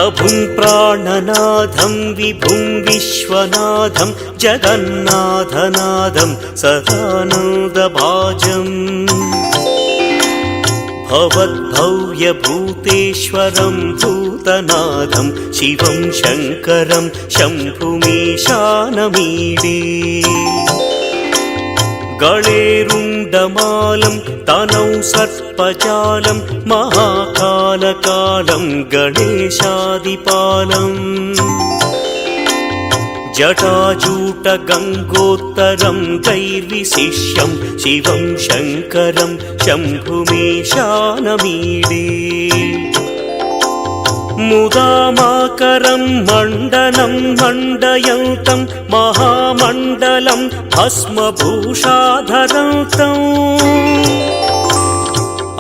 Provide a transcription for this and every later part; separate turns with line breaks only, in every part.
प्रभुं प्राणनाथं विभुं विश्वनाथं जगन्नाथनाथं सदानन्दभाजम् भवद्भव्यभूतेश्वरं भूतनाथं शिवं शङ्करं शम्भुमीशानमीडे गळेरुण्डमालं तनौ सर्पजालं महाकालकालं गणेशादिपालम् जटाजूटगङ्गोत्तरं गैर्विशिष्यं शिवं शङ्करं शम्भुमीशानमीडे मुदामाकरं मण्डनं मण्डयन्तं महामण्डलं भस्मभूषाधरन्तम्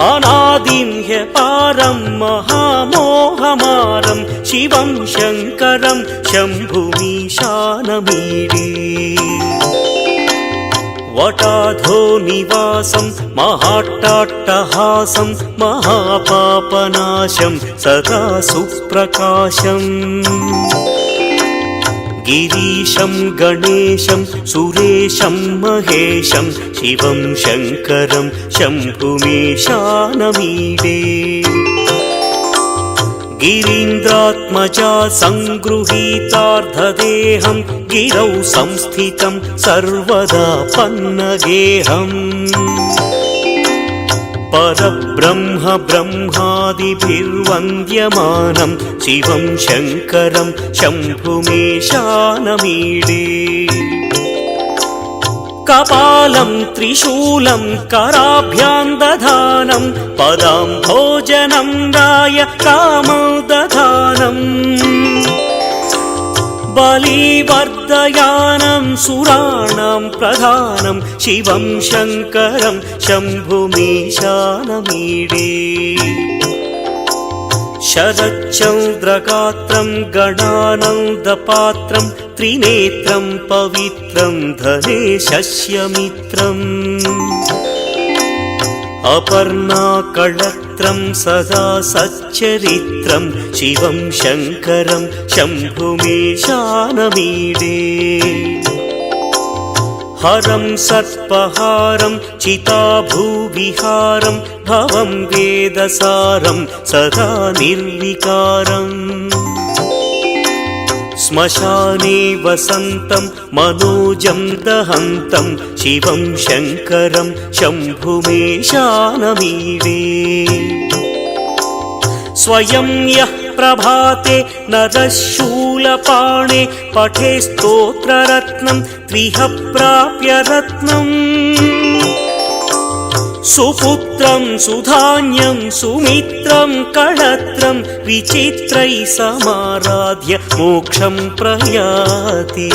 अनादिं ह्यपारं महामोहमारं शिवं शङ्करं शम्भुमीशानमीडे वटाधो निवासं महाट्टाट्टहासं महापापनाशं सदा सुप्रकाशम् गिरीशं गणेशं सुरेशं महेशं शिवं शङ्करं शम्भुमीशानमीडे गिरीन्द्रात्मजा सङ्गृहीतार्धदेहं गिरौ संस्थितं सर्वदा पन्नगेहम् परब्रह्म ब्रह्मादिभिर्वन्द्यमानं शिवं शङ्करं शम्भुमीशानमीडे कपालं त्रिशूलं कराभ्यां दधानं पदाम्भोजनं राय कामोदधानम् बलिवर्धयानं सुराणां प्रधानं शिवं शङ्करं शम्भुमीशानमीडे शरच्चन्द्रगात्रं गणानन्दपात्रं त्रिनेत्रं पवित्रं धनेशस्य मित्रम् अपर्णाकळत्रं सदा सच्चरित्रं शिवं शङ्करं शम्भुमीशानमीडे हरं सर्पहारं चिताभूविहारं भवं वेदसारं सदा निर्विकारम् श्मशाने वसन्तं मनोजं दहन्तं शिवं शङ्करं शम्भुमीशानमीडे स्वयं यः प्रभाते नरः शूलपाणे पठे स्तोत्ररत्नं त्रिह प्राप्य रत्नम् सुपुत्रं सुधान्यं सुमित्रं कळत्रं विचित्रैः समाराध्य मोक्षं प्रयाति।